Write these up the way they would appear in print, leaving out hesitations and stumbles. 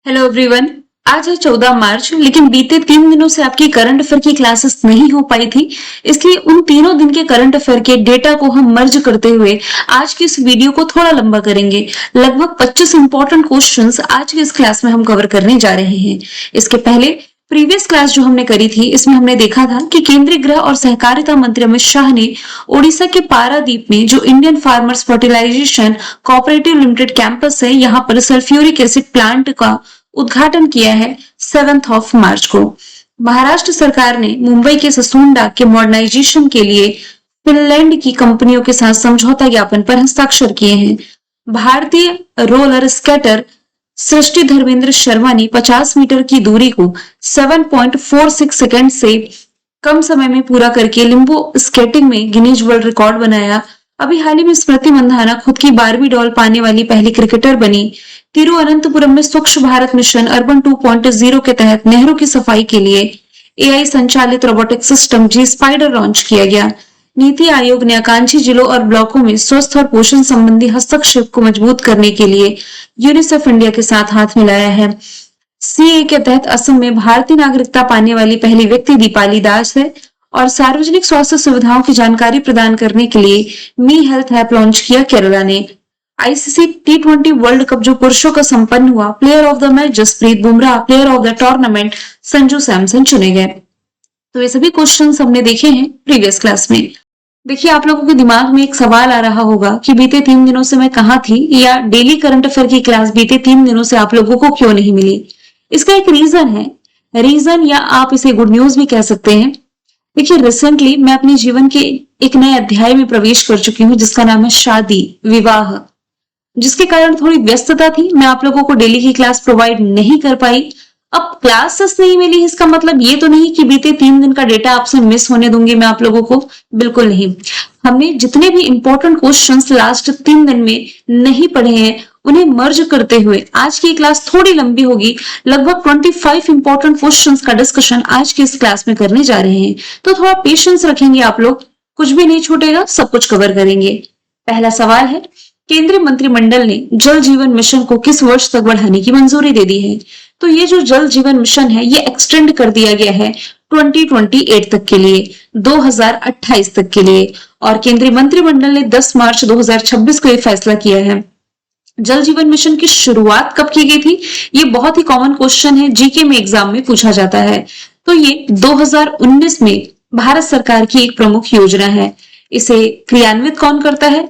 Hello everyone. आज है 14 मार्च, लेकिन बीते 3 दिनों से आपकी करंट अफेयर की क्लासेस नहीं हो पाई थी। इसलिए उन तीनों दिन के करंट अफेयर के डेटा को हम मर्ज करते हुए आज की इस वीडियो को थोड़ा लंबा करेंगे। लगभग 25 इंपॉर्टेंट क्वेश्चंस आज की इस क्लास में हम कवर करने जा रहे हैं। इसके पहले प्रीवियस क्लास जो हमने करी थी, इसमें हमने देखा था कि केंद्रीय गृह और सहकारिता मंत्री अमित शाह ने ओडिशा के पारादीप में जो Indian farmers fertilization cooperative limited campus है, यहाँ पर सल्फ्यूरिक एसिड प्लांट का उद्घाटन किया है 7 मार्च को। महाराष्ट्र सरकार ने मुंबई के ससून के मॉडर्नाइजेशन के लिए फिनलैंड की कंपनियों के साथ समझौता ज्ञापन पर हस्ताक्षर किए हैं। भारतीय रोलर स्केटर सृष्टि धर्मेंद्र शर्मा ने 50 मीटर की दूरी को 7.46 सेकंड से कम समय में पूरा करके लिम्बो स्केटिंग में गिनीज वर्ल्ड रिकॉर्ड बनाया। अभी हाल ही में स्मृति मंधाना खुद की 12वीं डॉल पाने वाली पहली क्रिकेटर बनी। तिरुवनंतपुरम में स्वच्छ भारत मिशन अर्बन 2.0 के तहत नहरों की सफाई के लिए एआई संचालित रोबोटिक सिस्टम जी स्पाइडर लॉन्च किया गया। नीति आयोग ने आकांक्षी जिलों और ब्लॉकों में स्वस्थ और पोषण संबंधी हस्तक्षेप को मजबूत करने के लिए यूनिसेफ इंडिया के साथ हाथ मिलाया है। सीए के तहत असम में भारतीय नागरिकता पाने वाली पहली व्यक्ति दीपाली दास है। और सार्वजनिक स्वास्थ्य सुविधाओं की जानकारी प्रदान करने के लिए मी हेल्थ ऐप लॉन्च किया केरला ने। आईसीसी टी20 वर्ल्ड कप जो पुरुषों का संपन्न हुआ, player of the match Jasprit Bumrah, player of the tournament Sanju Samson चुने गए। तो ये सभी क्वेश्चंस हमने देखे हैं प्रीवियस क्लास में। देखिए, आप लोगों के दिमाग में एक सवाल आ रहा होगा कि बीते 3 दिनों से मैं कहाँ थी, या डेली करंट अफेयर की क्लास बीते 3 दिनों से आप लोगों को क्यों नहीं मिली। इसका एक रीजन है, रीजन या आप इसे गुड न्यूज भी कह सकते हैं। देखिए, रिसेंटली मैं अपने जीवन के एक नए अध्याय में प्रवेश कर चुकी हूँ, जिसका नाम है शादी विवाह, जिसके कारण थोड़ी व्यस्तता थी। मैं आप लोगों को डेली की क्लास प्रोवाइड नहीं कर पाई। अब क्लासेस नहीं मिली, इसका मतलब ये तो नहीं कि बीते 3 दिन का डेटा आपसे मिस होने दूंगी मैं आप लोगों को, बिल्कुल नहीं। हमने जितने भी इंपॉर्टेंट क्वेश्चंस लास्ट 3 दिन में नहीं पढ़े हैं, उन्हें मर्ज करते हुए आज की क्लास थोड़ी लंबी होगी। लगभग 25 इंपॉर्टेंट क्वेश्चंस का डिस्कशन आज की इस क्लास में करने जा रहे हैं, तो थोड़ा पेशेंस रखेंगे आप लोग, कुछ भी नहीं छूटेगा, सब कुछ कवर करेंगे। पहला सवाल है, केंद्रीय मंत्रिमंडल ने जल जीवन मिशन को किस वर्ष तक बढ़ाने की मंजूरी दे दी है। तो ये जो जल जीवन मिशन है, ये एक्सटेंड कर दिया गया है 2028 तक के लिए, 2028 तक के लिए। और केंद्रीय मंत्रिमंडल ने 10 मार्च 2026 को यह फैसला किया है। जल जीवन मिशन की शुरुआत कब की गई थी, ये बहुत ही कॉमन क्वेश्चन है, जीके में एग्जाम में पूछा जाता है। तो ये 2019 में भारत सरकार की एक प्रमुख योजना है। इसे क्रियान्वित कौन करता है,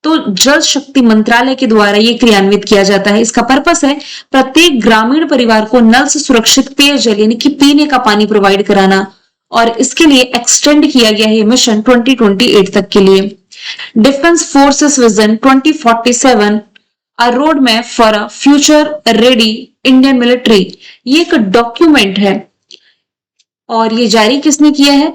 तो जल शक्ति मंत्रालय के द्वारा ये क्रियान्वित किया जाता है। इसका पर्पस है प्रत्येक ग्रामीण परिवार को नल से सुरक्षित पेयजल यानी कि पीने का पानी प्रोवाइड कराना, और इसके लिए एक्सटेंड किया गया है मिशन 2028 तक के लिए। Defence forces vision 2047 a road map for a future ready Indian military, ये एक डॉक्यूमेंट है और ये जारी किसने किया है,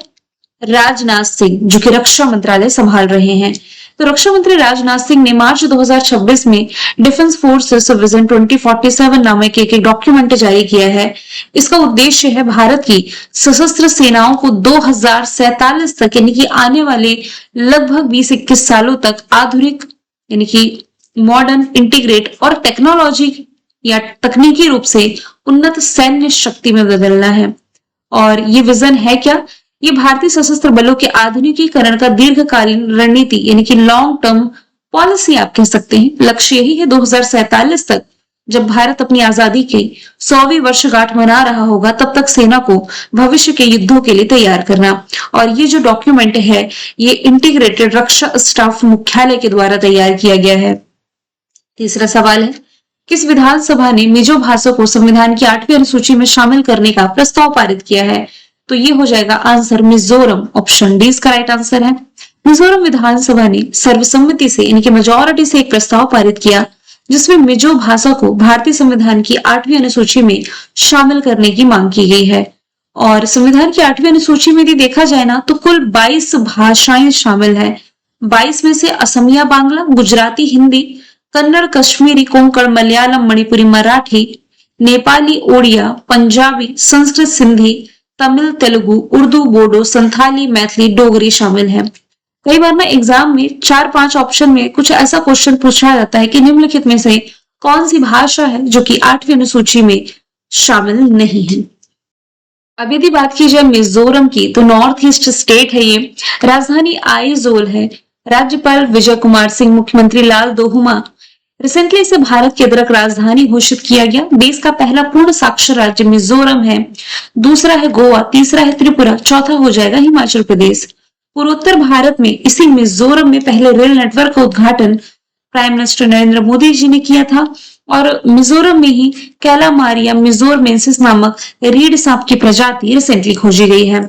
राजनाथ सिंह, जो कि रक्षा मंत्रालय संभाल रहे हैं। तो रक्षा मंत्री राजनाथ सिंह ने मार्च 2026 में डिफेंस फोर्सेस विजन 2047 नामक एक डॉक्यूमेंट जारी किया है। इसका उद्देश्य है भारत की सशस्त्र सेनाओं को 2047 तक यानी कि आने वाले लगभग 20-21 सालों तक आधुनिक यानी कि मॉडर्न, इंटीग्रेट और टेक्नोलॉजी या तकनीकी रूप से उन्नत सैन्य शक्ति में बदलना है। और ये विजन है क्या, ये भारतीय सशस्त्र बलों के आधुनिकीकरण का दीर्घकालीन रणनीति यानी कि लॉन्ग टर्म पॉलिसी आप कह सकते हैं। लक्ष्य यही है 2047 तक, जब भारत अपनी आजादी के 100वीं वर्षगांठ मना रहा होगा, तब तक सेना को भविष्य के युद्धों के लिए तैयार करना। और ये जो डॉक्यूमेंट है, ये इंटीग्रेटेड रक्षा स्टाफ मुख्यालय के द्वारा तैयार किया गया है। तीसरा सवाल है, किस विधानसभा ने मिजो भाषा को संविधान की 8वीं अनुसूची में शामिल करने का प्रस्ताव पारित किया है। तो ये हो जाएगा आंसर मिजोरम, ऑप्शन डी इसका राइट आंसर है। मिजोरम विधानसभा ने सर्वसम्मति से यानी कि मेजोरिटी से एक प्रस्ताव पारित किया, जिसमें मिजो भाषा को भारतीय संविधान की 8वीं अनुसूची में शामिल करने की मांग की गई है। और संविधान की 8वीं अनुसूची में यदि देखा जाए ना, तो कुल 22 भाषाएं शामिल है। 22 में से असमिया, बांग्ला, गुजराती, हिंदी, कन्नड़, कश्मीरी, कोंकण, मलयालम, मणिपुरी, मराठी, नेपाली, ओडिया, पंजाबी, संस्कृत, सिंधी, तमिल, तेलुगु, उर्दू, बोडो, संथाली, मैथिली, डोगरी शामिल है। कई बार ना एग्जाम में 4-5 ऑप्शन में कुछ ऐसा क्वेश्चन पूछा जाता है कि निम्नलिखित में से कौन सी भाषा है जो कि 8वीं अनुसूची में शामिल नहीं है? अब यदि बात की जाए मिजोरम की, तो नॉर्थ ईस्ट स्टेट है ये। राजधानी आइजोल है। राज्यपाल विजय कुमार सिंह, मुख्यमंत्री लाल दोहुमा। रिसेंटली इसे भारत की अदरक राजधानी घोषित किया गया। देश का पहला पूर्ण साक्षर राज्य मिजोरम है। दूसरा है गोवा, तीसरा है त्रिपुरा, चौथा हो जाएगा हिमाचल प्रदेश। पूर्वोत्तर भारत में इसी मिजोरम में पहले रेल नेटवर्क का उद्घाटन प्राइम मिनिस्टर नरेंद्र मोदी जी ने किया था। और मिजोरम में ही कैलामारिया मिजोरमेंसिस नामक रीढ़ सांप की प्रजाति रिसेंटली खोजी गई है।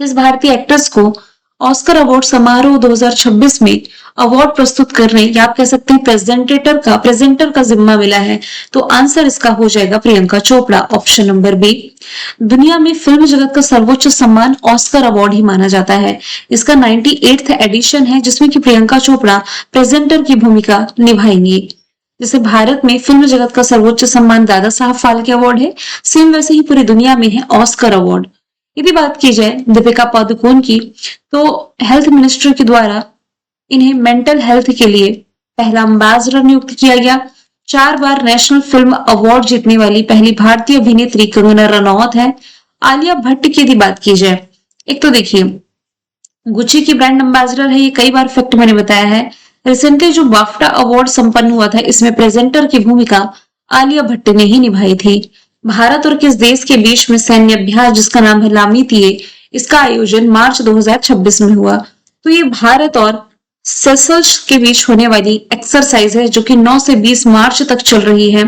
इस भारतीय एक्ट्रेस को ऑस्कर अवार्ड समारोह 2026 में अवार्ड प्रस्तुत करने, या आप कह सकते हैं प्रेजेंटर का जिम्मा मिला है। तो आंसर इसका हो जाएगा Priyanka Chopra, option number B. दुनिया में फिल्म जगत का सर्वोच्च सम्मान ऑस्कर अवार्ड ही माना जाता है। इसका 98th एडिशन है, जिसमें कि प्रियंका चोपड़ा प्रेजेंटर की भूमिका निभाएंगी। जैसे भारत में फिल्म जगत का सर्वोच्च सम्मान दादा साहब फाल्के अवार्ड है, सेम वैसे ही पूरी दुनिया में है ऑस्कर अवार्ड। यदि बात की जाए दीपिका पादुकोण की, तो हेल्थ मिनिस्टर के द्वारा इन्हें मेंटल हेल्थ के लिए पहला एम्बेसडर नियुक्त किया गया। 4 बार नेशनल फिल्म अवार्ड जीतने वाली पहली भारतीय अभिनेत्री कंगना रनौत है। आलिया भट्ट की यदि बात की जाए, एक तो देखिए गुची की ब्रांड एम्बेसडर है, ये कई बार फैक्ट मैंने बताया है। रिसेंटली जो बाफ्टा अवार्ड संपन्न हुआ था, इसमें प्रेजेंटर की भूमिका आलिया भट्ट ने ही निभाई थी। भारत और किस देश के बीच में सैन्य अभ्यास जिसका नाम है लामीतीये, इसका आयोजन मार्च 2026 में हुआ। तो ये भारत और सेशल्स के बीच होने वाली एक्सरसाइज है, जो कि 9 से 20 मार्च तक चल रही है,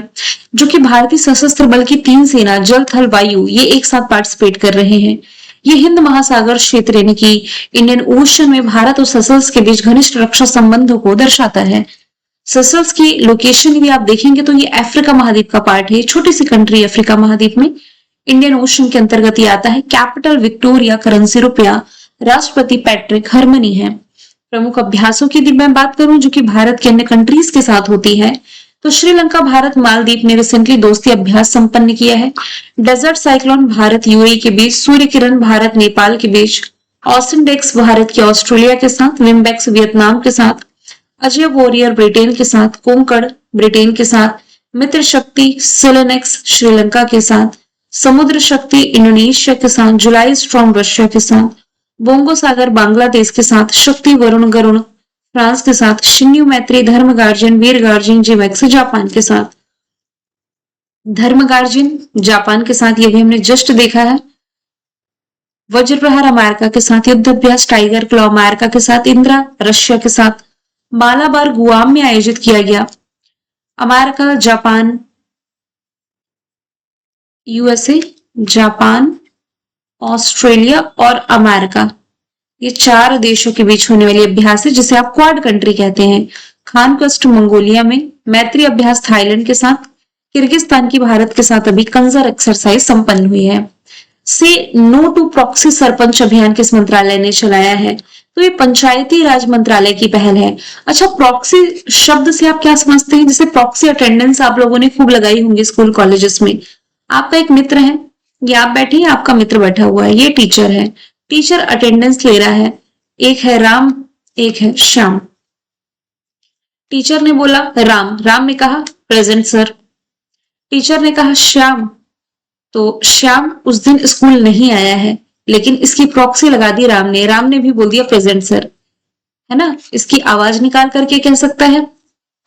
जो कि भारतीय सशस्त्र बल की 3 सेना जल थल वायु ये एक साथ पार्टिसिपेट कर रहे हैं। ये हिंद महासागर क्षेत्र यानी कि इंडियन ओशन में भारत और सेशल्स के बीच घनिष्ठ रक्षा संबंधों को दर्शाता है। सेशल्स की लोकेशन भी आप देखेंगे तो ये अफ्रीका महाद्वीप का पार्ट है, छोटी सी कंट्री अफ्रीका महाद्वीप में, इंडियन ओशन के अंतर्गत ये आता है। कैपिटल विक्टोरिया, करेंसी रुपया, राष्ट्रपति पैट्रिक हरमनी है। प्रमुख अभ्यासों की यदि मैं बात करूं जो कि भारत के अन्य कंट्रीज के साथ होती है, तो श्रीलंका भारत मालदीव ने रिसेंटली दोस्ती अभ्यास संपन्न किया है। डेजर्ट साइक्लोन भारत यूएई के बीच, सूर्य किरण भारत नेपाल के बीच, ऑसिनडेक्स भारत के ऑस्ट्रेलिया के साथ, विम्बेक्स वियतनाम के साथ, अजय वॉरियर ब्रिटेन के साथ, कोंकण ब्रिटेन के साथ, मित्र शक्ति सिलेनेक्स श्रीलंका के साथ, समुद्र शक्ति इंडोनेशिया के साथ, जुलाई स्ट्रॉम रशिया के साथ, बोंगो सागर बांग्लादेश के साथ, शक्ति वरुण गरुण फ्रांस के साथ, शिन्यू मैत्री धर्म गार्जियन वीर गार्जियन जीवैक्स जापान के साथ। धर्म गार्जियन जापान के साथ, ये भी हमने जस्ट देखा है। वज्र प्रहार अमेरिका के साथ, युद्ध अभ्यास टाइगर क्लॉ अमेरिका के साथ, इंदिरा रशिया के साथ, मालाबार गुआम में आयोजित किया गया। America, Japan, USA, Japan, Australia और अमेरिका, ये 4 देशों के बीच होने वाली अभ्यास है जिसे आप क्वाड कंट्री कहते हैं। खानकस्ट मंगोलिया में, मैत्री अभ्यास थाईलैंड के साथ, किर्गिस्तान की भारत के साथ अभी कंजर एक्सरसाइज संपन्न हुई है। से नो टू प्रॉक्सी सरपंच अभियान किस मंत्रालय ने चलाया है? तो ये पंचायती राज मंत्रालय की पहल है। अच्छा, प्रॉक्सी शब्द से आप क्या समझते हैं? जैसे प्रॉक्सी अटेंडेंस आप लोगों ने खूब लगाई होंगी स्कूल कॉलेजेस में। आपका एक मित्र है, ये आप बैठे हैं, आपका मित्र बैठा हुआ है, ये टीचर है, टीचर अटेंडेंस ले रहा है। एक है राम, एक है श्याम। टीचर ने बोला राम, राम ने कहा प्रेजेंट सर। टीचर ने कहा श्याम, तो श्याम उस दिन स्कूल नहीं आया है, लेकिन इसकी प्रॉक्सी लगा दी राम ने, राम ने भी बोल दिया प्रेजेंट सर, है ना। इसकी आवाज निकाल करके कह सकता है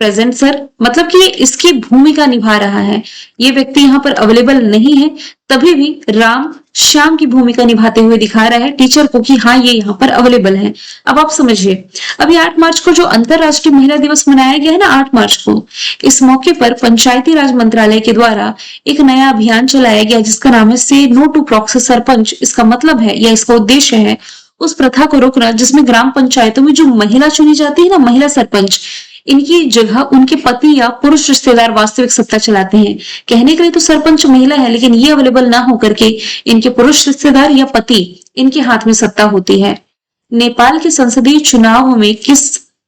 प्रेजेंट सर, मतलब कि इसकी भूमिका निभा रहा है। ये व्यक्ति यहाँ पर अवेलेबल नहीं है, तभी भी राम श्याम की भूमिका निभाते हुए दिखा रहा है टीचर को कि हाँ ये यहाँ पर अवेलेबल है। अब आप समझिए, अभी 8 मार्च को जो अंतरराष्ट्रीय महिला दिवस मनाया गया है ना, 8 मार्च को, इस मौके पर पंचायती राज मंत्रालय के द्वारा एक नया अभियान चलाया गया जिसका नाम है से नो टू प्रॉक्सी सरपंच। इसका मतलब है या इसका उद्देश्य है उस प्रथा को रोकना जिसमें ग्राम पंचायतों में जो महिला चुनी जाती है ना, महिला सरपंच, इनकी जगह उनके पति या पुरुष रिश्तेदार वास्तविक सत्ता चलाते हैं। कहने के लिए तो सरपंच महिला है, लेकिन ये अवेलेबल ना होकर के इनके पुरुष रिश्तेदार या पति, इनके हाथ में सत्ता होती है। नेपाल के संसदीय चुनाव में किस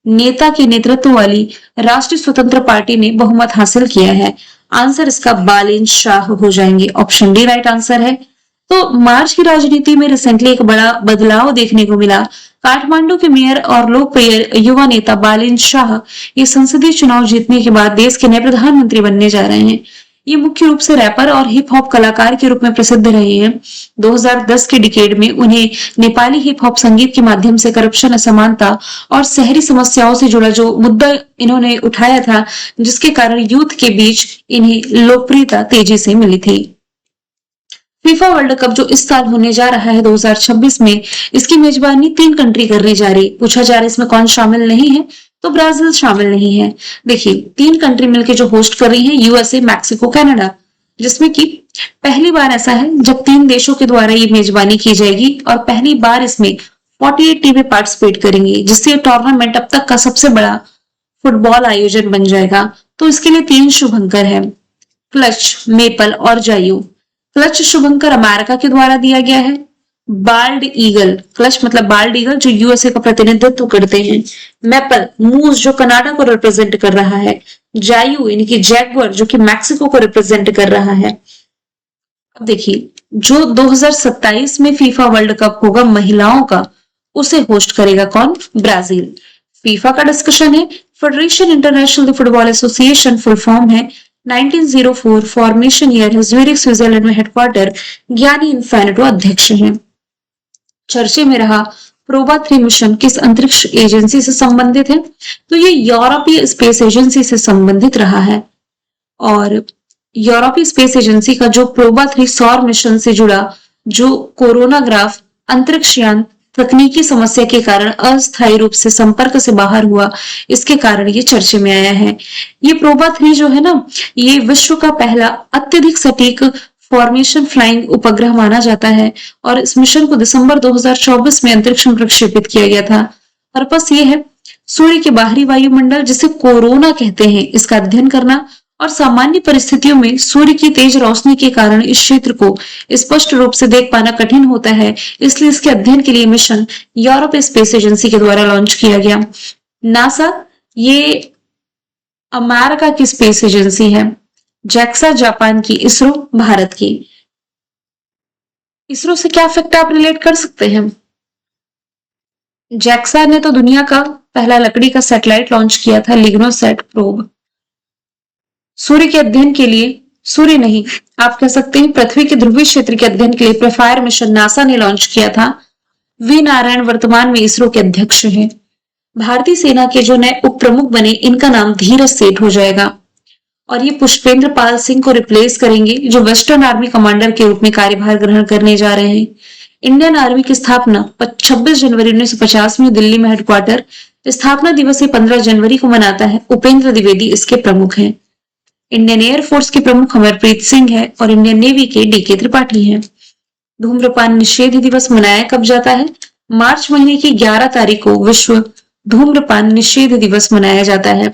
नेता के नेतृत्व वाली राष्ट्रीय स्वतंत्र पार्टी ने बहुमत हासिल किया है? आंसर इसका बालेन शाह हो जाएंगे, ऑप्शन डी राइट आंसर है। तो मार्च की राजनीति में रिसेंटली एक बड़ा बदलाव देखने को मिला। काठमांडू के मेयर और लोकप्रिय युवा नेता बालिन शाह ये संसदीय चुनाव जीतने के बाद देश के नए प्रधानमंत्री बनने जा रहे हैं। ये मुख्य रूप से रैपर और हिप हॉप कलाकार के रूप में प्रसिद्ध रहे हैं। 2010 के डिकेड में उन्हें नेपाली हिप हॉप संगीत के माध्यम से करप्शन, असमानता और शहरी समस्याओं से जुड़ा जो मुद्दा इन्होंने उठाया था, जिसके कारण यूथ के बीच इन्हें लोकप्रियता तेजी से मिली थी। फीफा वर्ल्ड कप जो इस साल होने जा रहा है 2026 में, इसकी मेजबानी 3 कंट्री करने जा रही। पूछा जा रहा है इसमें कौन शामिल नहीं है, तो ब्राजील शामिल नहीं है। देखिए 3 कंट्री मिलकर जो होस्ट कर रही है, यूएसए, मैक्सिको, कनाडा, जिसमें कि पहली बार ऐसा है जब 3 देशों के द्वारा ये मेजबानी की जाएगी और पहली बार इसमें 48 टीमें पार्टिसिपेट करेंगी, जिससे ये टूर्नामेंट अब तक का सबसे बड़ा फुटबॉल आयोजन बन जाएगा। तो इसके लिए 3 शुभंकर है, क्लच, मेपल और जायू। क्लच शुभंकर अमेरिका के द्वारा दिया गया है। बाल्ड ईगल, क्लच मतलब बाल्ड ईगल जो यूएसए का प्रतिनिधित्व करते हैं। मैपल, मूस जो कनाडा को रिप्रेजेंट कर रहा है। जायू यानी कि जैगवर जो कि मैक्सिको को रिप्रेजेंट कर रहा है। अब देखिए जो 2027 में फीफा वर्ल्ड कप होगा महिलाओं का, उसे होस्ट करेगा कौन? ब्राजील। फीफा का डिस्कशन है, federation international football association, full form है 1904, फॉर्मेशन ईयर है ज्यूरिख स्विट्जरलैंड में हेडक्वार्टर, ज्ञानी इन्फेनिटो अध्यक्ष हैं। चर्चे में रहा प्रोबा 3 मिशन किस अंतरिक्ष एजेंसी से संबंधित है, तो ये यूरोपीय स्पेस एजेंसी से संबंधित रहा है। और यूरोपीय स्पेस एजेंसी का जो प्रोबा 3 सौर मिशन से जुड़ा जो कोरोनाग्राफ अंतरिक्ष यान तकनीकी समस्या के कारण अस्थायी रूप से संपर्क से बाहर हुआ, इसके कारण ये चर्चे में आया है। ये प्रोबा 3 जो है ना, ये विश्व का पहला अत्यधिक सटीक फॉर्मेशन फ्लाइंग उपग्रह माना जाता है और इस मिशन को दिसंबर 2024 में अंतरिक्ष में प्रक्षेपित किया गया था। पर्पस ये है सूर्य के बाहरी वायुमंडल, जिसे कोरोना कहते हैं, इसका अध्ययन करना और सामान्य परिस्थितियों में सूर्य की तेज रोशनी के कारण इस क्षेत्र को स्पष्ट रूप से देख पाना कठिन होता है, इसलिए इसके अध्ययन के लिए मिशन यूरोपीय स्पेस एजेंसी के द्वारा लॉन्च किया गया। नासा ये अमेरिका की स्पेस एजेंसी है, जैक्सा जापान की, इसरो भारत की। इसरो से क्या फैक्ट आप रिलेट कर सकते हैं? जैक्सा ने तो दुनिया का पहला लकड़ी का सैटेलाइट लॉन्च किया था, लिग्नोसैट प्रोब। सूर्य के अध्ययन के लिए, सूर्य नहीं आप कह सकते हैं पृथ्वी के ध्रुवीय क्षेत्र के अध्ययन के लिए प्रेफायर मिशन नासा ने लॉन्च किया था। वी नारायण वर्तमान में इसरो के अध्यक्ष हैं। भारतीय सेना के जो नए उप प्रमुख बने, इनका नाम धीरज सेठ हो जाएगा और ये पुष्पेंद्र पाल सिंह को रिप्लेस करेंगे, जो वेस्टर्न आर्मी कमांडर के रूप में कार्यभार ग्रहण करने जा रहे हैं। इंडियन आर्मी की स्थापना 26 जनवरी 1950 में दिल्ली में हेडक्वार्टर। स्थापना दिवस ये 15 जनवरी को मनाता है। उपेंद्र द्विवेदी इसके प्रमुख हैं। इंडियन एयरफोर्स के प्रमुख अमरप्रीत सिंह है और इंडियन नेवी के डीके त्रिपाठी हैं। धूम्रपान निषेध दिवस मनाया कब जाता है? मार्च महीने की 11 तारीख को विश्व धूम्रपान निषेध दिवस मनाया जाता है।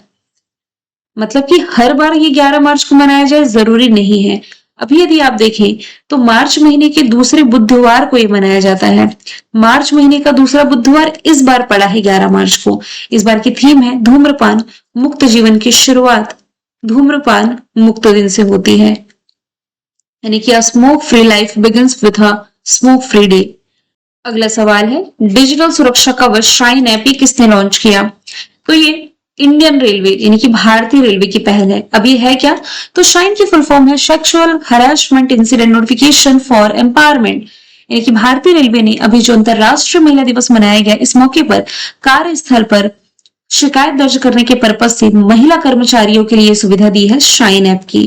मतलब कि हर बार ये 11 मार्च को मनाया जाए जरूरी नहीं है। अभी यदि आप देखें तो मार्च महीने के दूसरे बुधवार को ये मनाया जाता है। मार्च महीने का दूसरा बुधवार इस बार पड़ा है 11 मार्च को। इस बार की थीम है धूम्रपान मुक्त जीवन की शुरुआत धूम्रपान मुक्त दिन से होती है, यानी कि smoke free life begins with a smoke free day. अगला सवाल है डिजिटल सुरक्षा कवच शाइन ऐप किसने लॉन्च किया? तो ये इंडियन रेलवे यानी कि भारतीय रेलवे की पहल है। अब ये है क्या? तो शाइन की फुल फॉर्म है sexual harassment incident notification for empowerment, यानी कि भारतीय रेलवे ने अभी जो अंतरराष्ट्रीय महिला दिवस मनाया गया, इस मौके पर कार्यस्थल पर शिकायत दर्ज करने के पर्पज से महिला कर्मचारियों के लिए सुविधा दी है शाइन ऐप की।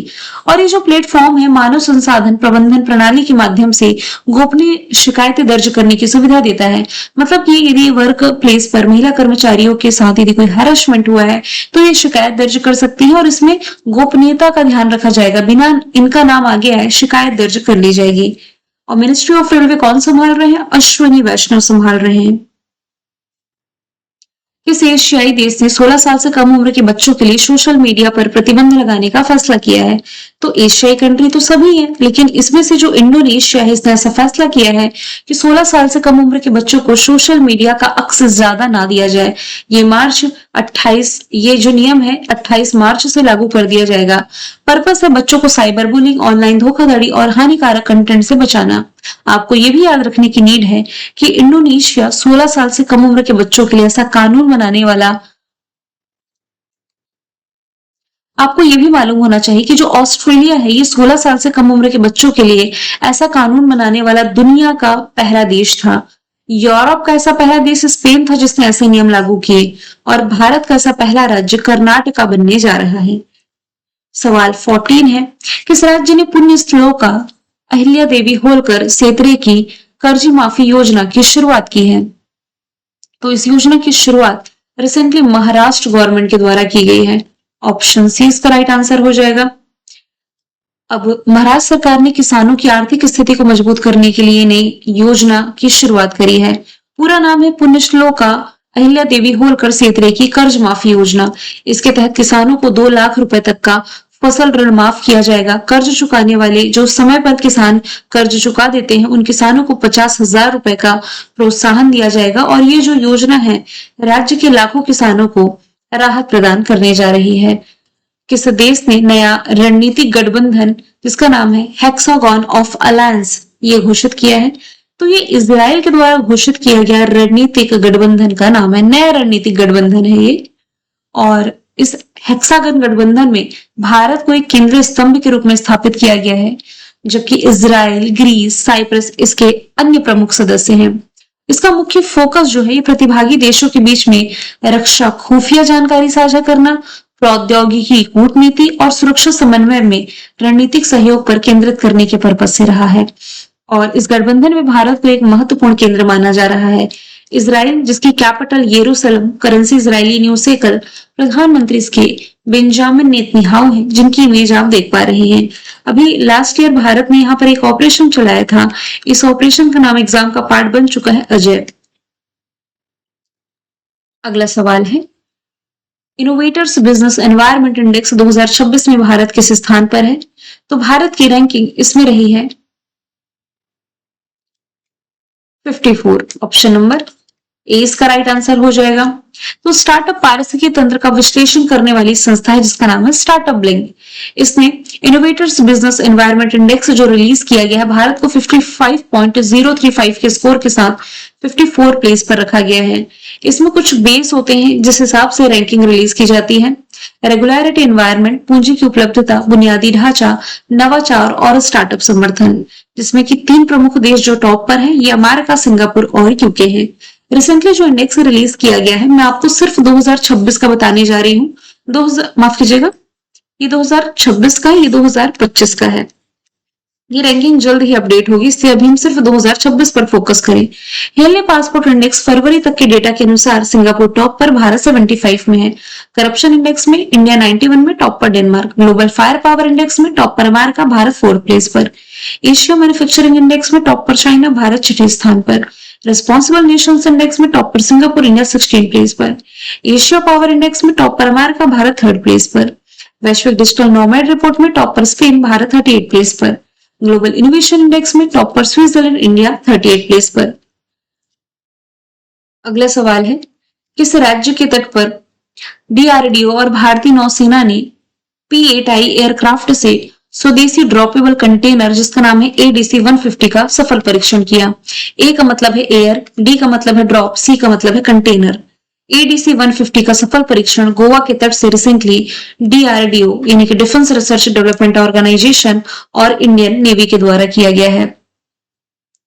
और ये जो प्लेटफॉर्म है मानव संसाधन प्रबंधन प्रणाली के माध्यम से गोपनीय शिकायतें दर्ज करने की सुविधा देता है। मतलब कि यदि वर्क प्लेस पर महिला कर्मचारियों के साथ यदि कोई हैरेसमेंट हुआ है तो ये शिकायत दर्ज कर सकती है और इसमें गोपनीयता का ध्यान रखा जाएगा। बिना इनका नाम आगे आए शिकायत दर्ज कर ली जाएगी। और मिनिस्ट्री ऑफ रेलवे कौन संभाल रहे हैं? अश्विनी वैष्णव संभाल रहे हैं। किस एशियाई देश ने 16 साल से कम उम्र के बच्चों के लिए सोशल मीडिया पर प्रतिबंध लगाने का फैसला किया है? तो एशियाई कंट्री तो सभी है, लेकिन इसमें से जो इंडोनेशिया है इसने ऐसा फैसला किया है कि 16 साल से कम उम्र के बच्चों को सोशल मीडिया का एक्सेस ज्यादा ना दिया जाए। ये जो नियम है 28 मार्च से लागू कर दिया जाएगा। पर्पस है बच्चों को साइबर बुलिंग, ऑनलाइन धोखाधड़ी और हानिकारक कंटेंट से बचाना। आपको ये भी याद रखने की नीड है कि इंडोनेशिया 16 साल से कम उम्र के बच्चों के लिए ऐसा कानून बनाने वाला, आपको ये भी मालूम होना चाहिए कि जो ऑस्ट्रेलिया है ये 16 साल से कम उम्र के बच्चों के लिए ऐसा कानून बनाने वाला दुनिया का पहला देश था। यूरोप का ऐसा पहला देश स्पेन था जिसने ऐसे नियम लागू किए, और भारत का ऐसा पहला राज्य कर्नाटका बनने जा रहा है। सवाल 14 है, किस राज्य ने पुण्य श्लोका अहिल्या देवी होलकर सेतरे की कर्ज माफी योजना की शुरुआत की है? तो इस योजना की शुरुआत रिसेंटली महाराष्ट्र गवर्नमेंट के द्वारा की गई है। ऑप्शन सी इसका राइट आंसर हो जाएगा। अब महाराष्ट्र सरकार ने किसानों की आर्थिक स्थिति को मजबूत करने के लिए नई योजना की शुरुआत करी है। पूरा नाम है पुण्यश्लोका अहिल्या देवी होलकर सेतरे की कर्ज माफी योजना। इसके तहत किसानों को 2 लाख रुपए तक का फसल ऋण माफ किया जाएगा। कर्ज चुकाने वाले जो समय पर किसान कर्ज चुका देते हैं उन किसानों को 50,000 रुपए का प्रोत्साहन दिया जाएगा, और ये जो योजना है राज्य के लाखों किसानों को राहत प्रदान करने जा रही है। किस देश ने नया रणनीतिक गठबंधन जिसका नाम है हेक्सागन ऑफ अलायंस ये घोषित किया है? तो ये इजराइल के द्वारा घोषित किया गया रणनीतिक गठबंधन का नाम है, नया रणनीतिक गठबंधन है ये। और इस हेक्सागन गठबंधन में भारत को एक केंद्रीय स्तंभ के रूप में स्थापित किया गया है, जबकि इजराइल, ग्रीस, साइप्रस इसके अन्य प्रमुख सदस्य हैं। इसका मुख्य फोकस जो है ये प्रतिभागी देशों के बीच में रक्षा, खुफिया जानकारी साझा करना, प्रौद्योगिकी, कूटनीति और सुरक्षा समन्वय में रणनीतिक सहयोग पर केंद्रित करने के पर्पज से रहा है। और इस गठबंधन में भारत को एक महत्वपूर्ण केंद्र माना जा रहा है। इजराइल जिसकी कैपिटल यरूशलेम, करेंसी इजरायली न्यूज शेकल, प्रधानमंत्री इसके बेंजामिन नेतन्याहू हैं, जिनकी इमेज आप देख पा रहे हैं। अभी लास्ट ईयर भारत ने यहाँ पर एक ऑपरेशन चलाया था। इस ऑपरेशन का नाम एग्जाम का पार्ट बन चुका है अजय। अगला सवाल है, इनोवेटर्स बिजनेस एनवायरनमेंट इंडेक्स 2026 में भारत किस स्थान पर है? तो भारत की रैंकिंग इसमें रही है 54। ऑप्शन नंबर ए इसका राइट आंसर हो जाएगा। तो स्टार्टअप पारिस्थितिकी तंत्र का विश्लेषण करने वाली संस्था है जिसका नाम है स्टार्टअप ब्लिंक। इसने इनोवेटर्स बिजनेस एनवायरनमेंट इंडेक्स जो रिलीज किया गया है भारत को 55.035 के स्कोर के साथ 54 प्लेस पर रखा गया है। इसमें कुछ बेस होते हैं जिस हिसाब से रैंकिंग रिलीज की जाती है। रेगुलरिटी एनवायरनमेंट, पूंजी की उपलब्धता, बुनियादी ढांचा, नवाचार और स्टार्टअप समर्थन, जिसमें कि 3 प्रमुख देश जो टॉप पर हैं ये अमेरिका, सिंगापुर और यूके हैं। रिसेंटली जो इंडेक्स रिलीज किया गया है मैं आपको सिर्फ 2026 का बताने जा रही हूँ। माफ कीजिएगा, ये 2026 का है, ये 2025 का है। ये रैंकिंग जल्द ही अपडेट होगी, इसलिए अभी हम सिर्फ 2026 पर फोकस करें। हेले पासपोर्ट इंडेक्स फरवरी तक के डेटा के अनुसार सिंगापुर टॉप पर, भारत 75 में है। करप्शन इंडेक्स में इंडिया 91 में, टॉप पर Denmark. Global fire power index में टॉप पर अमेरिका, भारत 4th प्लेस पर। एशिया मैन्युफैक्चरिंग इंडेक्स में टॉप पर चाइना, भारत 6ठे स्थान पर। रिस्पॉन्सिबल नेशंस इंडेक्स में टॉप पर सिंगापुर, इंडिया 16 प्लेस पर। एशिया पावर इंडेक्स में टॉप पर अमेरिका, भारत 3rd प्लेस पर। वैश्विक डिजिटल नोमैड रिपोर्ट में टॉप पर स्पेन, भारत 38 प्लेस पर। ग्लोबल इनोवेशन इंडेक्स में टॉप पर स्विट्जरलैंड, इंडिया 38 प्लेस पर। अगला सवाल है, किस राज्य के तट पर डीआरडीओ और भारतीय नौसेना ने P-8I एयरक्राफ्ट से स्वदेशी ड्रॉपेबल कंटेनर जिसका नाम है ADC 150 का सफल परीक्षण किया? ए का मतलब है एयर, डी का मतलब है ड्रॉप, सी का मतलब है कंटेनर। ADC 150 का सफल परीक्षण गोवा के तट से रिसेंटली DRDO यानी कि डिफेंस रिसर्च डेवलपमेंट ऑर्गेनाइजेशन और इंडियन नेवी के द्वारा किया गया है।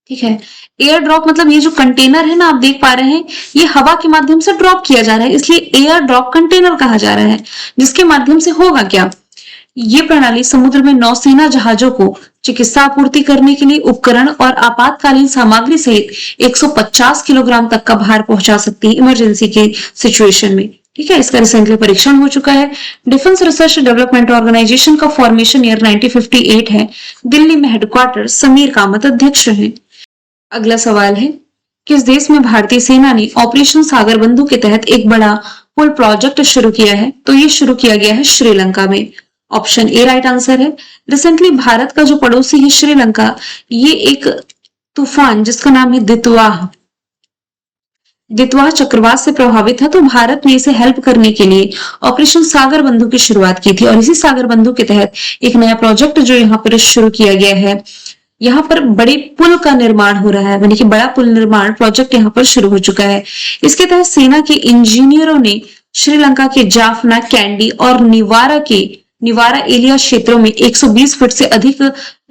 ठीक है, एयर ड्रॉप मतलब ये जो कंटेनर है ना आप देख पा रहे हैं ये हवा के माध्यम से ड्रॉप किया जा रहा है, इसलिए एयर ड्रॉप कंटेनर कहा जा रहा है। जिसके माध्यम से होगा क्या, ये प्रणाली समुद्र में नौसेना जहाजों को चिकित्सा आपूर्ति करने के लिए उपकरण और आपातकालीन सामग्री सहित 150 किलोग्राम तक का भार पहुंचा सकती है इमरजेंसी के सिचुएशन में। ठीक है, इसका रिसेंटली परीक्षण हो चुका है। डिफेंस रिसर्च डेवलपमेंट ऑर्गेनाइजेशन का फॉर्मेशन ईयर 1958 है। दिल्ली में हेडक्वार्टर, समीर कामत अध्यक्ष हैं। अगला सवाल है, किस देश में भारतीय सेना ने ऑपरेशन सागर बंधु के तहत एक बड़ा पुल प्रोजेक्ट शुरू किया है? तो ये शुरू किया गया है श्रीलंका में। ऑप्शन ए राइट आंसर है। रिसेंटली भारत का जो पड़ोसी है श्रीलंका, ये एक तूफान जिसका नाम है दितवाह चक्रवात से प्रभावित है, तो भारत ने इसे हेल्प करने के लिए ऑपरेशन सागर बंधु की शुरुआत की थी। और इसी सागर बंधु के तहत एक नया प्रोजेक्ट जो यहाँ पर शुरू किया गया है यहाँ पर बड़े पुल का निर्माण हो रहा है, यानी कि बड़ा पुल निर्माण प्रोजेक्ट यहाँ पर शुरू हो चुका है। इसके तहत सेना के इंजीनियरों ने श्रीलंका के जाफना, कैंडी और निवारा एलिया क्षेत्रों में 120 फीट से अधिक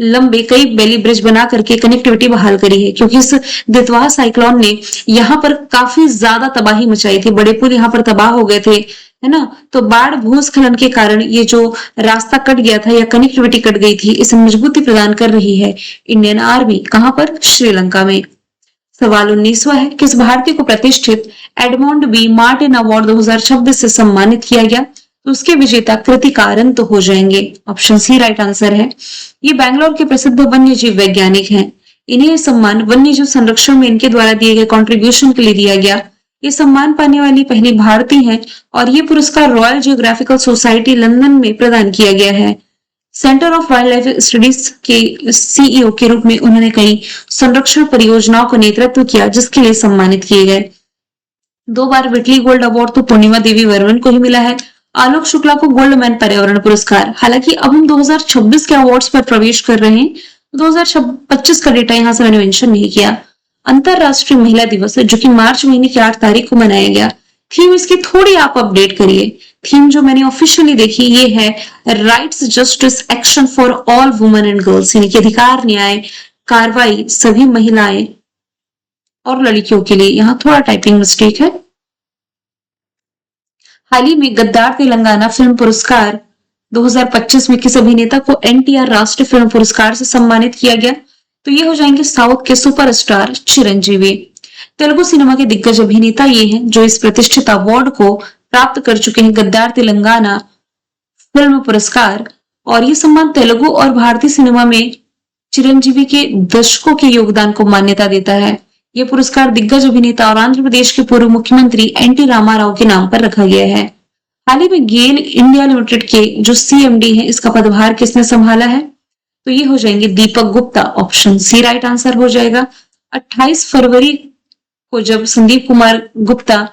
लंबे कई बेली ब्रिज बना करके कनेक्टिविटी बहाल करी है, क्योंकि इस दितवाह साइक्लोन ने यहाँ पर काफी ज्यादा तबाही मचाई थी। बड़े पुल यहाँ पर तबाह हो गए थे, है ना। तो बाढ़ भूस्खलन के कारण ये जो रास्ता कट गया था या कनेक्टिविटी कट गई थी, इसे मजबूती प्रदान कर रही है इंडियन आर्मी। कहां पर? श्रीलंका में। सवाल 19वां है, किस भारतीय को प्रतिष्ठित एडमोंड बी मार्टिन अवार्ड 2026 से सम्मानित किया गया? तो उसके विजेता कृतिकारन तो हो जाएंगे। ऑप्शन सी राइट आंसर है। ये बैंगलोर के प्रसिद्ध वन्य जीव वैज्ञानिक हैं। इन्हें यह सम्मान वन्य जीव संरक्षण में इनके द्वारा दिए गए कॉन्ट्रीब्यूशन के लिए दिया गया। ये सम्मान पाने वाली पहली भारतीय हैं और ये पुरस्कार रॉयल जियोग्राफिकल सोसाइटी लंदन में प्रदान किया गया है। Centre of wild life studies के सीईओ के रूप में उन्होंने कई संरक्षण परियोजनाओं का नेतृत्व किया, जिसके लिए सम्मानित किए गए। 2 बार विटली गोल्ड अवार्ड तो पूर्णिमा देवी वर्मन को ही मिला है। आलोक शुक्ला को गोल्ड मैन पर्यावरण पुरस्कार। हालांकि अब हम 2026 के अवार्ड्स पर प्रवेश कर रहे हैं, 2025 का डेटा यहाँ से मैंने मेंशन नहीं किया। अंतरराष्ट्रीय महिला दिवस है, जो कि मार्च महीने की 8 तारीख को मनाया गया। थीम इसकी थोड़ी आप अपडेट करिए। थीम जो मैंने ऑफिशियली देखी ये है rights, justice, action for all women and girls, यानी कि अधिकार, न्याय, कार्रवाई सभी महिलाएं और लड़कियों के लिए। यहाँ थोड़ा टाइपिंग मिस्टेक है। हाल ही में गद्दार तेलंगाना फिल्म पुरस्कार 2025 में किस अभिनेता को एनटीआर राष्ट्रीय फिल्म पुरस्कार से सम्मानित किया गया? तो ये हो जाएंगे साउथ के सुपरस्टार चिरंजीवी। तेलुगु सिनेमा के दिग्गज अभिनेता ये हैं जो इस प्रतिष्ठित अवार्ड को प्राप्त कर चुके हैं, गद्दार तेलंगाना फिल्म पुरस्कार। और ये सम्मान तेलुगु और भारतीय सिनेमा में चिरंजीवी के दशकों के योगदान को मान्यता देता है। यह पुरस्कार दिग्गज अभिनेता और आंध्र प्रदेश के पूर्व मुख्यमंत्री एनटी रामाराव के नाम पर रखा गया है। हाल ही में गेल इंडिया लिमिटेड के जो सीएमडी है, इसका पदभार किसने संभाला है? तो ये हो जाएंगे Deepak Gupta. Option C right answer हो जाएगा। 28 फरवरी को जब संदीप कुमार गुप्ता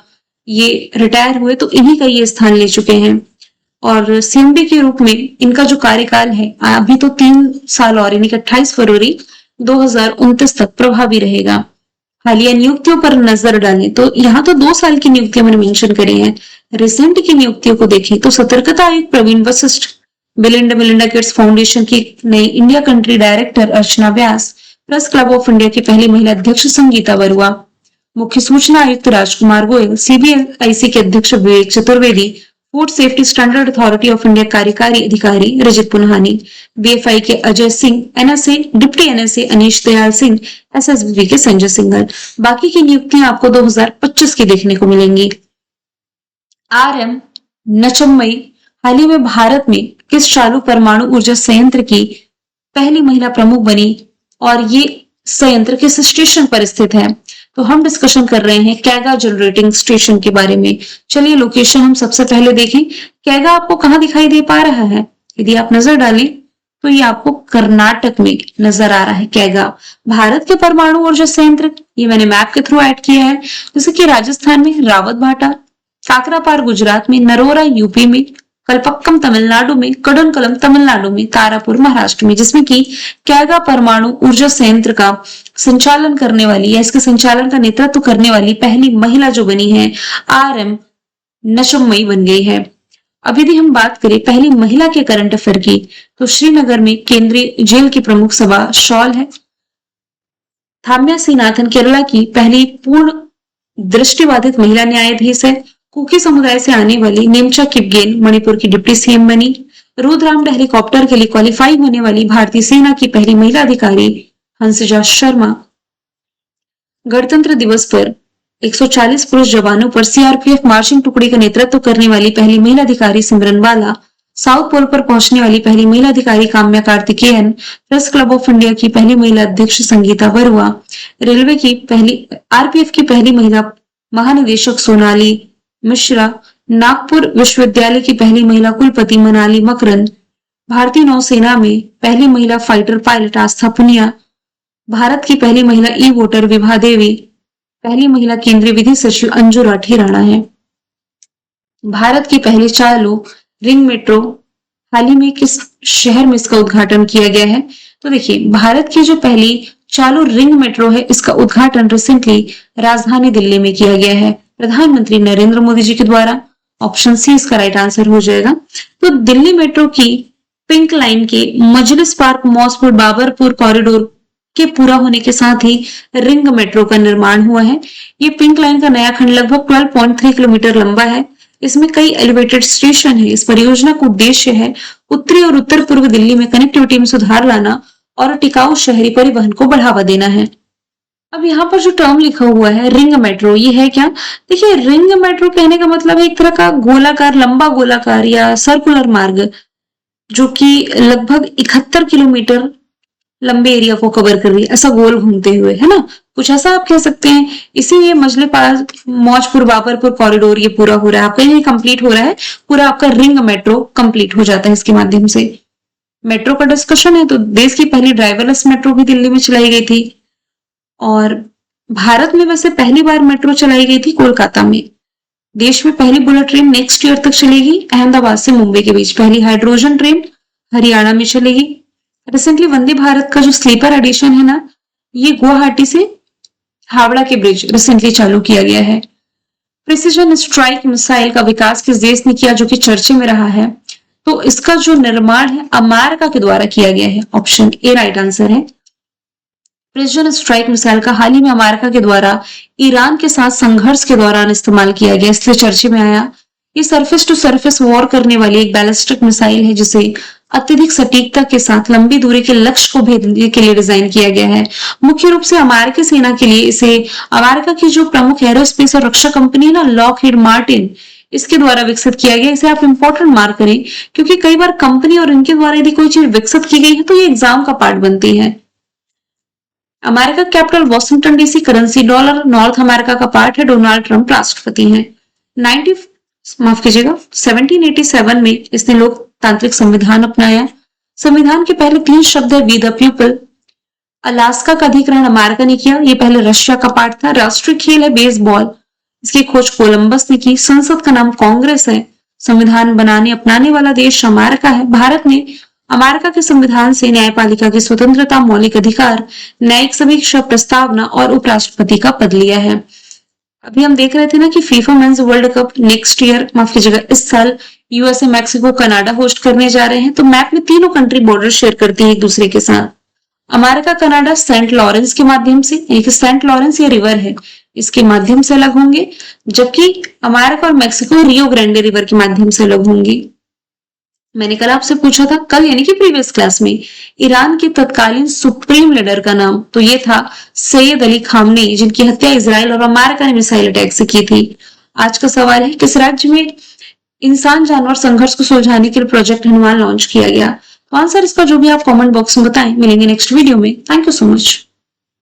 ये रिटायर हुए तो इन्हीं का ये स्थान ले चुके हैं। और सीएमडी के रूप में इनका जो कार्यकाल है अभी तो 3 साल और, यानी कि 28 फरवरी 2029 तक प्रभावी रहेगा। हालिया नियुक्तियों पर नजर डालें तो यहाँ तो 2 साल की नियुक्तियां मैंने मेंशन करी हैं। रिसेंट की नियुक्तियों को देखें तो सतर्कता आयुक्त Praveen Vashishtha, Bill and Melinda Gates Foundation की नई India country director Archana Vyas, press club of India की पहली महिला अध्यक्ष संगीता बरुआ, मुख्य सूचना आयुक्त राजकुमार गोयल, सीबीआईसी के अध्यक्ष Vivek Chaturvedi, food safety standard authority of India कार्यकारी अधिकारी रजत पुन्हानी, बीएफआई के Ajay Singh, NSA deputy NSA Anish Dayal Singh, SSB के संजय सिंघल। बाकी की नियुक्तियां आपको 2025 की देखने को मिलेंगी। आरएम नचम्मई हाल ही में भारत में किस चालू परमाणु ऊर्जा संयंत्र की पहली महिला प्रमुख बनी और ये संयंत्र किस स्टेशन पर स्थित है? तो हम डिस्कशन कर रहे हैं कैगा जनरेटिंग स्टेशन के बारे में। चलिए लोकेशन हम सबसे पहले देखें। कैगा आपको कहाँ दिखाई दे पा रहा है? यदि आप नजर डालें तो ये आपको कर्नाटक में नजर आ रहा है। कैगा भारत के परमाणु ऊर्जा संयंत्र, ये मैंने मैप के थ्रू ऐड किया है। जैसे कि राजस्थान में रावत भाटा, काकरापार गुजरात में, नरोरा यूपी में, कलपक्कम तमिलनाडु में, कडनकलम तमिलनाडु में, तारापुर महाराष्ट्र में, जिसमें कि कैगा परमाणु ऊर्जा संयंत्र का संचालन करने वाली या इसके संचालन का नेतृत्व करने वाली पहली महिला जो बनी है आरएम नचम्मई बन गई है। अब यदि हम बात करें पहली महिला के करंट अफेयर की तो श्रीनगर में केंद्रीय जेल की प्रमुख सभा शॉल है। थाम्या सिंहनाथन केरला की पहली पूर्ण दृष्टिबाधित महिला न्यायाधीश है। कुकी समुदाय से आने वाली नेमचा किपगेन मणिपुर की डिप्टी सीएम बनी। रुद्राम हेलीकॉप्टर के लिए क्वालिफाई होने वाली भारतीय सेना की पहली महिला अधिकारी हंसजा शर्मा। गणतंत्र दिवस पर 140 पुरुष जवानों पर सीआरपीएफ मार्चिंग टुकड़ी का नेतृत्व करने वाली पहली महिला अधिकारी सिमरन वाला। साउथ पोल पर पहुंचने वाली पहली महिला अधिकारी Kamya Karthikeyan. Press club of India की पहली महिला अध्यक्ष संगीता बरुआ। रेलवे की पहली आरपीएफ की पहली महिला महानिदेशक सोनाली मिश्रा। नागपुर विश्वविद्यालय की पहली महिला कुलपति मनाली मकरन। भारतीय नौसेना में पहली महिला फाइटर पायलट आस्था पुनिया। भारत की पहली महिला ई वोटर विभा देवी। पहली महिला केंद्रीय विधि सचिव अंजू राठी राणा है। भारत की पहली चालू रिंग मेट्रो हाल ही में किस शहर में इसका उद्घाटन किया गया है? तो देखिए, भारत की जो पहली चालू रिंग मेट्रो है, इसका उद्घाटन रिसेंटली राजधानी दिल्ली में किया गया है प्रधानमंत्री नरेंद्र मोदी जी के द्वारा। ऑप्शन सी इसका राइट आंसर हो जाएगा। तो दिल्ली मेट्रो की पिंक लाइन के मजलिस पार्क मौजपुर बाबरपुर कॉरिडोर के पूरा होने के साथ ही रिंग मेट्रो का निर्माण हुआ है। ये पिंक लाइन का नया खंड लगभग 12.3 किलोमीटर लंबा है। इसमें कई एलिवेटेड स्टेशन है। इस परियोजना का उद्देश्य है उत्तरी और उत्तर पूर्व दिल्ली में कनेक्टिविटी में सुधार लाना और टिकाऊ शहरी परिवहन को बढ़ावा देना है। अब यहाँ पर जो टर्म लिखा हुआ है रिंग मेट्रो, ये है क्या? देखिए, रिंग मेट्रो कहने का मतलब है एक तरह का गोलाकार, लंबा गोलाकार या सर्कुलर मार्ग, जो कि लगभग 71 किलोमीटर लंबे एरिया को कवर कर रही है, ऐसा गोल घूमते हुए, है ना? कुछ ऐसा आप कह सकते हैं। इसीलिए मजले पास मौजपुर बाबरपुर कॉरिडोर ये पूरा हो रहा है, आपका ये कंप्लीट हो रहा है, पूरा आपका रिंग मेट्रो कंप्लीट हो जाता है इसके माध्यम से। मेट्रो का डिस्कशन है तो देश की पहली ड्राइवरलेस मेट्रो भी दिल्ली में चलाई गई थी, और भारत में वैसे पहली बार मेट्रो चलाई गई थी कोलकाता में। देश में पहली बुलेट ट्रेन नेक्स्ट ईयर तक चलेगी अहमदाबाद से मुंबई के बीच। पहली हाइड्रोजन ट्रेन हरियाणा में चलेगी। रिसेंटली वंदे भारत का जो स्लीपर एडिशन है ना, ये गुवाहाटी से हावड़ा के ब्रिज रिसेंटली चालू किया गया है। प्रिसीजन स्ट्राइक मिसाइल का विकास किस देश ने किया, जो कि चर्चे में रहा है? तो इसका जो निर्माण है अमेरिका के द्वारा किया गया है। ऑप्शन ए राइट आंसर है। प्रिसीजन स्ट्राइक मिसाइल का हाल ही में अमेरिका के द्वारा ईरान के साथ संघर्ष के दौरान इस्तेमाल किया गया, इसलिए चर्चे में आया। ये सरफेस टू सरफेस वॉर करने वाली एक बैलिस्टिक मिसाइल है, जिसे अत्यधिक सटीकता के साथ लंबी दूरी के लक्ष्य को भेदने के लिए डिजाइन किया गया है। मुख्य रूप से अमेरिकी सेना के लिए इसे अमेरिका की जो प्रमुख एरोस्पेस और रक्षा कंपनी है ना, लॉकहीड मार्टिन, इसके द्वारा विकसित किया गया। इसे आप इंपॉर्टेंट मार्क करें, क्योंकि कई बार कंपनी और इनके द्वारा यदि कोई चीज विकसित की गई है तो ये एग्जाम का पार्ट बनती है। America capital Washington DC, currency dollar, north America का पार्ट है। डोनाल्ड ट्रंप राष्ट्रपति हैं। 1787 में इसने लोकतांत्रिक संविधान अपनाया। संविधान के पहले 3 शब्द है वी द पीपल। अलास्का का अधिग्रहण अमेरिका ने किया, ये पहले रशिया का पार्ट था। राष्ट्रीय खेल है बेसबॉल, इसकी खोज कोलंबस ने की। संसद का नाम कांग्रेस है। संविधान बनाने अपनाने वाला देश अमेरिका है। भारत ने अमेरिका के संविधान से न्यायपालिका की स्वतंत्रता, मौलिक अधिकार, न्यायिक समीक्षा, प्रस्तावना और उपराष्ट्रपति का पद लिया है। अभी हम देख रहे थे ना कि FIFA mains world cup next year, माफ कीजिएगा, इस साल यूएसए, मैक्सिको, कनाडा होस्ट करने जा रहे हैं। तो मैप में तीनों कंट्री बॉर्डर शेयर करती है एक दूसरे के साथ। अमेरिका कनाडा सेंट लॉरेंस के माध्यम से, एक सेंट लॉरेंस ये रिवर है, इसके माध्यम से अलग होंगे, जबकि अमेरिका और मैक्सिको रियो ग्रांडे रिवर के माध्यम से अलग होंगे। मैंने कल आपसे पूछा था, कल यानी कि प्रीवियस क्लास में, ईरान के तत्कालीन सुप्रीम लीडर का नाम, तो ये था सैयद अली खामनेई, जिनकी हत्या इजराइल और अमेरिका ने मिसाइल अटैक से की थी। आज का सवाल है, किस राज्य में इंसान जानवर संघर्ष को सुलझाने के लिए प्रोजेक्ट हनुमान लॉन्च किया गया? तो आंसर इसका जो भी आप कमेंट बॉक्स में बताएं। मिलेंगे नेक्स्ट वीडियो में। Thank you so much.